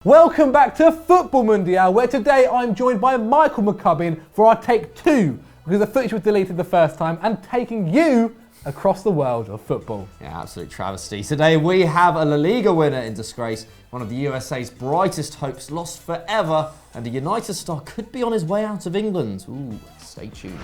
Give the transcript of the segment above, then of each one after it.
Welcome back to Futbol Mundial, where today I'm joined by Michael McCubbin for our take 2, because the footage was deleted the first time, and taking you across the world of football. Yeah, absolute travesty. Today we have a La Liga winner in disgrace, one of the USA's brightest hopes lost forever, and a United star could be on his way out of England. Ooh, stay tuned.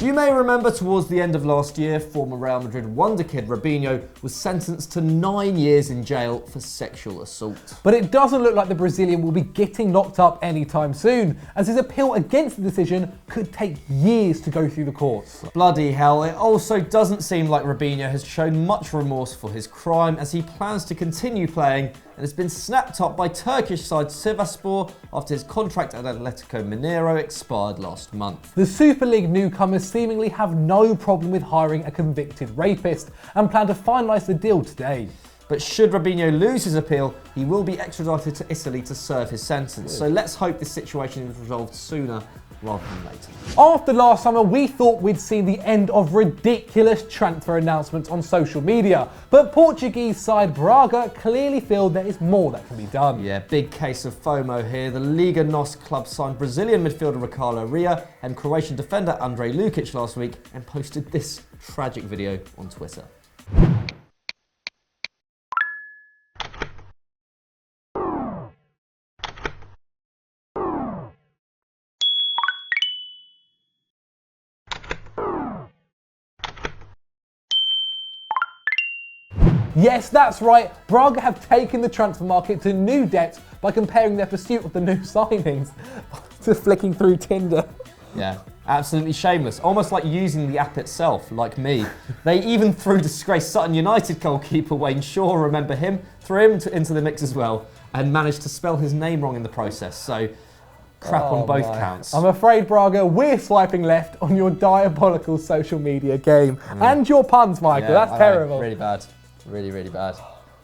You may remember towards the end of last year, former Real Madrid wonder kid Robinho was sentenced to 9 years in jail for sexual assault. But it doesn't look like the Brazilian will be getting locked up anytime soon, as his appeal against the decision could take years to go through the courts. Bloody hell, it also doesn't seem like Robinho has shown much remorse for his crime, as he plans to continue playing and has been snapped up by Turkish side Sivasspor after his contract at Atletico Mineiro expired last month. The Super League newcomers seemingly have no problem with hiring a convicted rapist and plan to finalise the deal today. But should Robinho lose his appeal, he will be extradited to Italy to serve his sentence. So let's hope this situation is resolved sooner rather than later. After last summer, we thought we'd seen the end of ridiculous transfer announcements on social media, but Portuguese side Braga clearly feel there is more that can be done. Yeah, big case of FOMO here. The Liga NOS club signed Brazilian midfielder Ricardo Ria and Croatian defender Andrej Lukic last week and posted this tragic video on Twitter. Yes, that's right, Braga have taken the transfer market to new depths by comparing their pursuit of the new signings to flicking through Tinder. Yeah, absolutely shameless. Almost like using the app itself, like me. They even threw disgraced Sutton United goalkeeper Wayne Shaw, remember him? Threw him into the mix as well and managed to spell his name wrong in the process. So, crap on both counts. I'm afraid, Braga, we're swiping left on your diabolical social media game. And your puns, Michael, Yeah, that's terrible. Really bad. Really, really bad.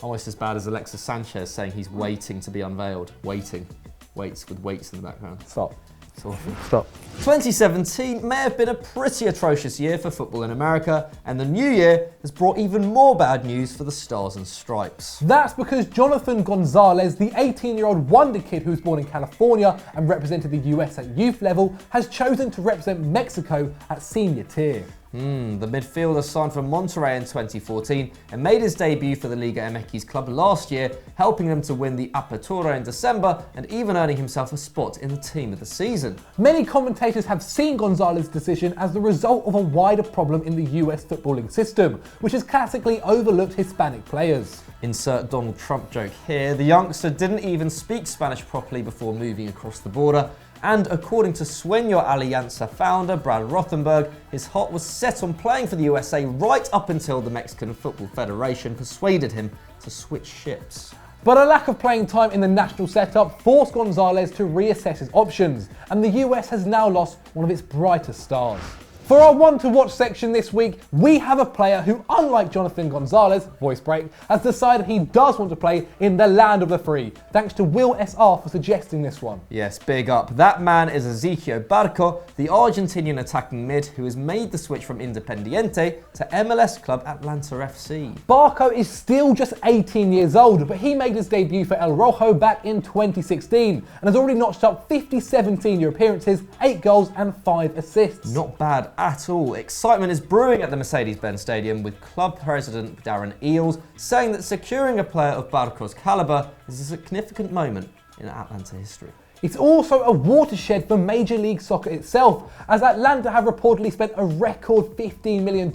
Almost as bad as Alexis Sanchez saying he's waiting to be unveiled. Waiting. Waits with weights in the background. Stop. It's awful. Stop. 2017 may have been a pretty atrocious year for football in America, and the new year has brought even more bad news for the Stars and Stripes. That's because Jonathan Gonzales, the 18-year-old wonder kid who was born in California and represented the US at youth level, has chosen to represent Mexico at senior tier. The midfielder signed for Monterrey in 2014 and made his debut for the Liga MX club last year, helping them to win the Apertura in December and even earning himself a spot in the team of the season. Many commentators have seen Gonzales' decision as the result of a wider problem in the US footballing system, which has classically overlooked Hispanic players. Insert Donald Trump joke here. The youngster didn't even speak Spanish properly before moving across the border. And according to Sueño Alianza founder Brad Rothenberg, his heart was set on playing for the USA right up until the Mexican Football Federation persuaded him to switch ships. But a lack of playing time in the national setup forced Gonzales to reassess his options, and the US has now lost one of its brightest stars. For our one to watch section this week, we have a player who, unlike Jonathan Gonzales, voice break, has decided he does want to play in the land of the free. Thanks to Will SR for suggesting this one. Yes, big up. That man is Ezekiel Barca, the Argentinian attacking mid who has made the switch from Independiente to MLS club Atlanta FC. Barca is still just 18 years old, but he made his debut for El Rojo back in 2016 and has already notched up 57 senior appearances, 8 goals and 5 assists. Not bad at all. Excitement is brewing at the Mercedes-Benz Stadium, with club president Darren Eales saying that securing a player of Barca's calibre is a significant moment in Atlanta history. It's also a watershed for Major League Soccer itself, as Atlanta have reportedly spent a record $15 million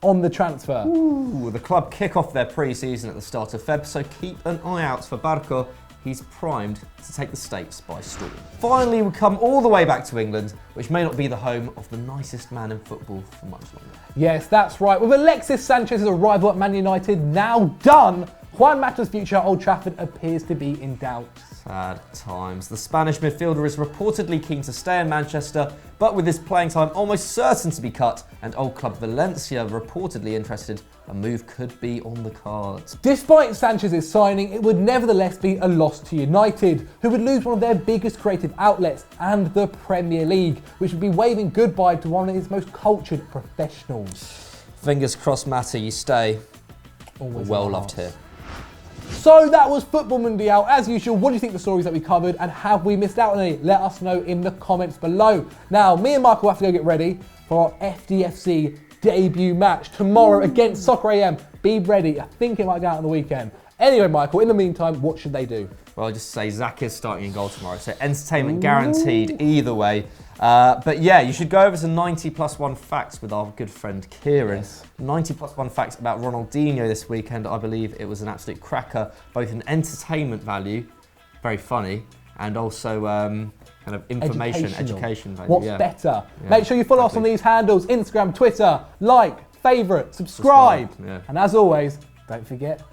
on the transfer. Ooh, the club kick off their pre-season at the start of Feb, so keep an eye out for Barca. He's primed to take the States by storm. Finally, we come all the way back to England, which may not be the home of the nicest man in football for much longer. Yes, that's right. With Alexis Sanchez's arrival at Man United now done, Juan Mata's future at Old Trafford appears to be in doubt. Sad times. The Spanish midfielder is reportedly keen to stay in Manchester, but with his playing time almost certain to be cut and old club Valencia reportedly interested, a move could be on the cards. Despite Sanchez's signing, it would nevertheless be a loss to United, who would lose one of their biggest creative outlets and the Premier League, which would be waving goodbye to one of its most cultured professionals. Fingers crossed, Matty, you stay. Always well loved here. So that was Futbol Mundial. As usual, what do you think of the stories that we covered, and have we missed out on any? Let us know in the comments below. Now, me and Michael have to go get ready for our FDFC debut match tomorrow against Soccer AM. Be ready. I think it might go out on the weekend. Anyway, Michael, in the meantime, what should they do? Well, I'll just say Zach is starting in goal tomorrow, so entertainment guaranteed either way. But yeah, you should go over to 90+1 facts with our good friend Kieran. Yes. 90+1 facts about Ronaldinho this weekend. I believe it was an absolute cracker, both in entertainment value, very funny, and also kind of information, education value. What's better? Yeah, make sure you follow us on these handles: Instagram, Twitter, like, favourite, subscribe. Yeah. And as always, don't forget,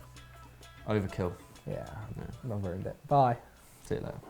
overkill. Yeah, I've ruined it. Bye. See you later.